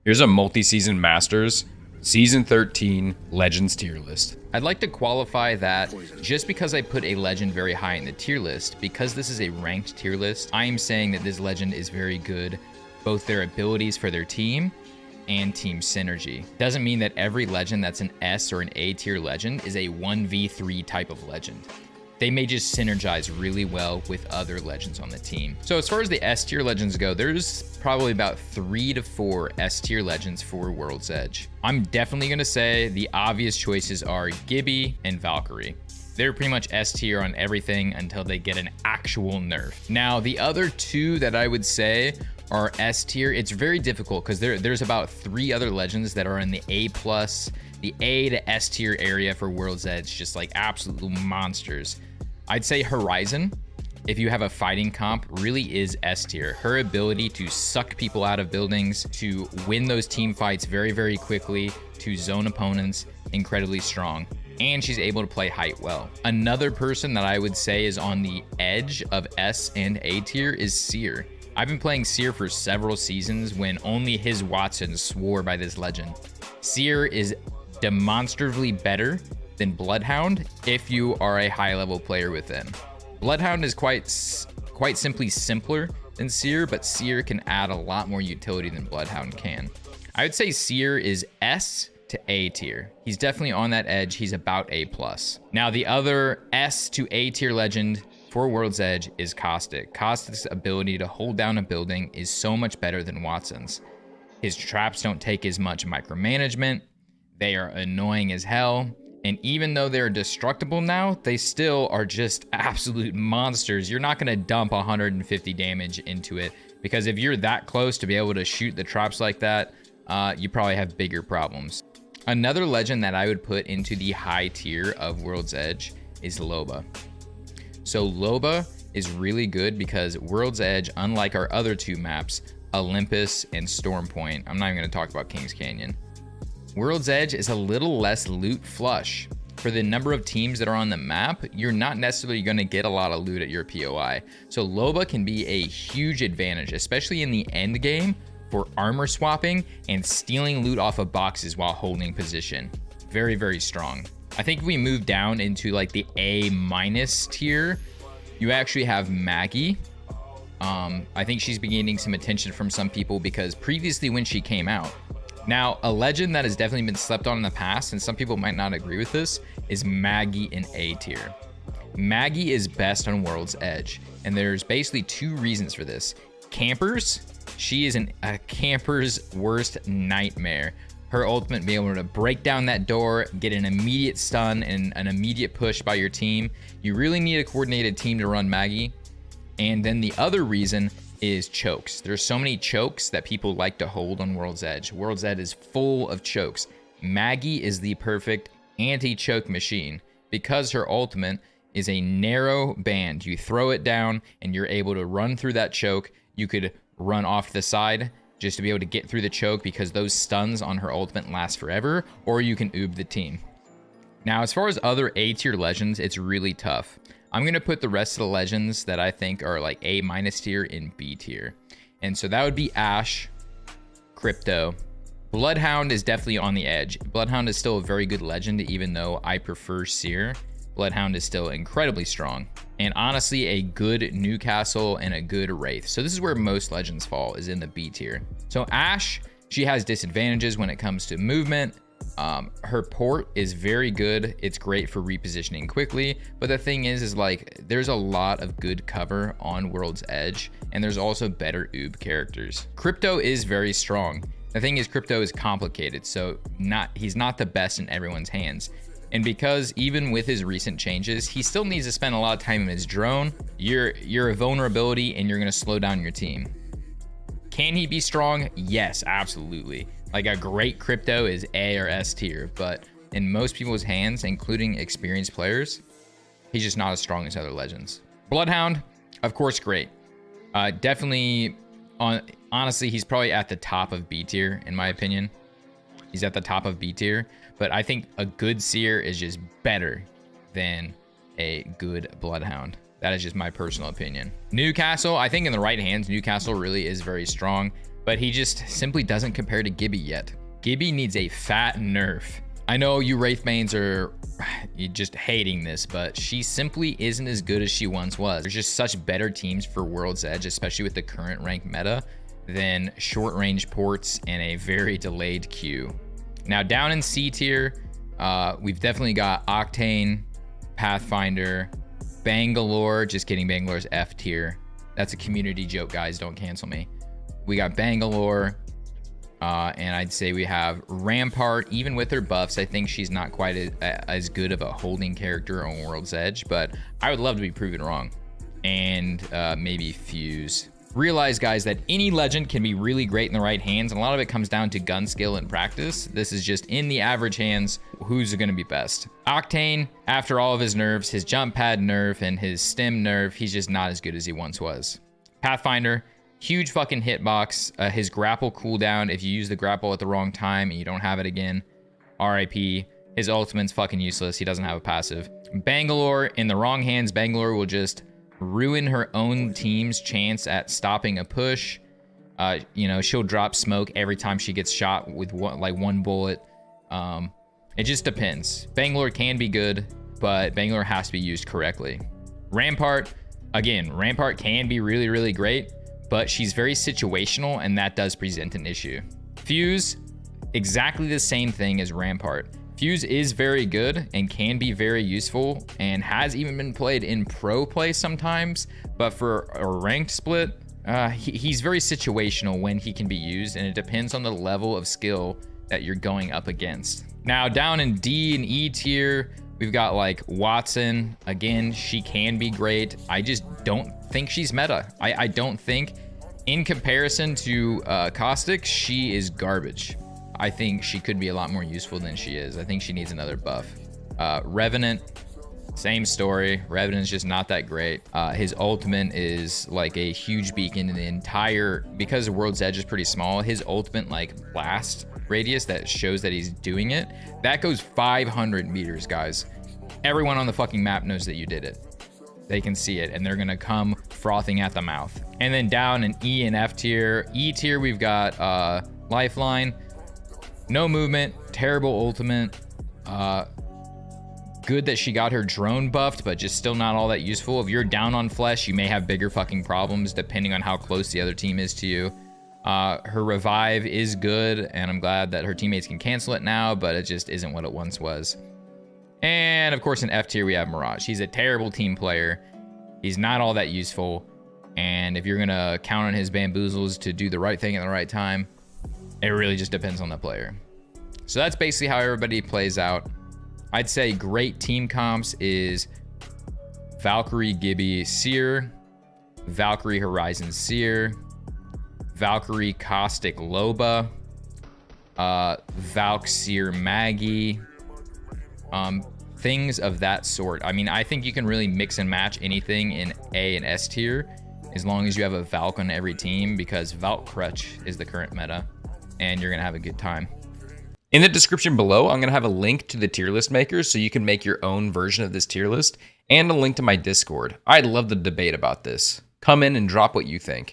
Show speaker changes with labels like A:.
A: Here's a multi-season Masters, Season 13 Legends tier list.
B: I'd like to qualify that just because I put a legend very high in the tier list, because this is a ranked tier list, I am saying that this legend is very good, both their abilities for their team and team synergy. Doesn't mean that every legend that's an S or an A tier legend is a 1v3 type of legend. They may just synergize really well with other legends on the team. So as far as the S tier legends go, there's probably about 3 to 4 S tier legends for World's Edge. I'm definitely gonna say the obvious choices are Gibby and Valkyrie. They're pretty much S tier on everything until they get an actual nerf. Now, the other two that I would say are S tier. It's very difficult because there's about 3 other legends that are in the A+, the A to S tier area for World's Edge, just like absolute monsters. I'd say Horizon, if you have a fighting comp, really is S tier. Her ability to suck people out of buildings, to win those team fights very, very quickly, to zone opponents, incredibly strong. And she's able to play height well. Another person that I would say is on the edge of S and A tier is Seer. I've been playing Seer for several seasons when only his Watson swore by this legend. Seer is demonstrably better than Bloodhound if you are a high level player with them. Bloodhound is quite simply simpler than Seer, but Seer can add a lot more utility than Bloodhound can. I would say Seer is S to A tier. He's definitely on that edge. He's about A+. Now, the other S to A tier legend for World's Edge is Caustic. Caustic's ability to hold down a building is so much better than Watson's. His traps don't take as much micromanagement. They are annoying as hell. And even though they're destructible now, they still are just absolute monsters. You're not going to dump 150 damage into it, because if you're that close to be able to shoot the traps like that, you probably have bigger problems. Another legend that I would put into the high tier of World's Edge is Loba. So Loba is really good because World's Edge, unlike our other 2 maps, Olympus and Stormpoint, I'm not even going to talk about Kings Canyon, World's Edge is a little less loot flush. For the number of teams that are on the map, you're not necessarily going to get a lot of loot at your POI. So Loba can be a huge advantage, especially in the end game, for armor swapping and stealing loot off of boxes while holding position. Very, very strong. I think if we move down into like the A- tier, you actually have Maggie. I think she's been gaining some attention from some people because previously when she came out, now, a legend that has definitely been slept on in the past, and some people might not agree with this, is Maggie in A tier. Maggie is best on World's Edge, and there's basically 2 reasons for this. Campers, she is a camper's worst nightmare. Her ultimate being able to break down that door, get an immediate stun and an immediate push by your team. You really need a coordinated team to run Maggie. And then the other reason is chokes. There's so many chokes that people like to hold on World's Edge. World's Edge is full of chokes. Maggie is the perfect anti-choke machine because her ultimate is a narrow band. You throw it down and you're able to run through that choke. You could run off the side just to be able to get through the choke because those stuns on her ultimate last forever, or you can oob the team. Now, as far as other A tier legends, it's really tough. I'm going to put the rest of the legends that I think are like A- tier in B tier. And so that would be Ashe, Crypto. Bloodhound is definitely on the edge. Bloodhound is still a very good legend, even though I prefer Seer. Bloodhound is still incredibly strong. And honestly, a good Newcastle and a good Wraith. So this is where most legends fall, is in the B tier. So Ashe, she has disadvantages when it comes to movement. Her port is very good. It's great for repositioning quickly, but the thing is like there's a lot of good cover on World's Edge, and there's also better oob characters. Crypto is very strong. The thing is, Crypto is complicated, so he's not the best in everyone's hands. And because even with his recent changes, he still needs to spend a lot of time in his drone. You're a vulnerability and you're gonna slow down your team. Can he be strong? Yes, absolutely. Like a great Crypto is A or S tier, but in most people's hands, including experienced players, he's just not as strong as other legends. Bloodhound, of course, great. Definitely, honestly, he's probably at the top of B tier, in my opinion. He's at the top of B tier, but I think a good Seer is just better than a good Bloodhound. That is just my personal opinion. Newcastle, I think in the right hands, Newcastle really is very strong. but he just simply doesn't compare to Gibby yet. Gibby needs a fat nerf. I know you Wraith mains are just hating this, but she simply isn't as good as she once was. There's just such better teams for World's Edge, especially with the current ranked meta, than short range ports and a very delayed queue. Now down in C tier, we've definitely got Octane, Pathfinder, Bangalore. Just kidding, Bangalore's F tier. That's a community joke, guys. Don't cancel me. We got Bangalore. And I'd say we have Rampart. Even with her buffs, I think she's not quite as good of a holding character on World's Edge, but I would love to be proven wrong. And maybe Fuse. Realize, guys, that any legend can be really great in the right hands, and a lot of it comes down to gun skill and practice. This is just in the average hands, who's going to be best. Octane, after all of his nerfs, his jump pad nerf and his stem nerf, he's just not as good as he once was. Pathfinder, huge fucking hitbox. His grapple cooldown, if you use the grapple at the wrong time and you don't have it again, RIP. His ultimate's fucking useless. He doesn't have a passive. Bangalore, in the wrong hands, Bangalore will just ruin her own team's chance at stopping a push. You know, she'll drop smoke every time she gets shot with one bullet. It just depends. Bangalore can be good, but Bangalore has to be used correctly. Rampart, again, Rampart can be really, really great, but she's very situational, and that does present an issue. Fuse, exactly the same thing as Rampart. Fuse is very good and can be very useful and has even been played in pro play sometimes, but for a ranked split, he's very situational when he can be used, and it depends on the level of skill that you're going up against. Now down in D and E tier, we've got like Watson. Again, she can be great. I just don't think she's meta. I don't think, in comparison to Caustic, she is garbage. I think she could be a lot more useful than she is. I think she needs another buff. Revenant, same story. Revenant's just not that great. His ultimate is like a huge beacon in the entire, because the World's Edge is pretty small, his ultimate like blast radius that shows that he's doing it, that goes 500 meters, guys. Everyone on the fucking map knows that you did it. They can see it, and they're gonna come frothing at the mouth. And then down in E and F tier, E tier, we've got Lifeline. No movement, terrible ultimate. Good that she got her drone buffed, but just still not all that useful. If you're down on flesh, you may have bigger fucking problems depending on how close the other team is to you. Her revive is good, and I'm glad that her teammates can cancel it now, but it just isn't what it once was. And of course in F tier, we have Mirage. He's a terrible team player. He's not all that useful. And if you're gonna count on his bamboozles to do the right thing at the right time, it really just depends on the player. So that's basically how everybody plays out. I'd say great team comps is Valkyrie, Gibby, Seer, Valkyrie, Horizon, Seer, Valkyrie, Caustic, Loba, Valk, Seer, Maggie, things of that sort. I mean, I think you can really mix and match anything in A and S tier as long as you have a Valk on every team, because Valk Crutch is the current meta, and you're gonna have a good time.
A: In the description below, I'm going to have a link to the tier list makers so you can make your own version of this tier list, and a link to my Discord. I'd love to debate about this. Come in and drop what you think.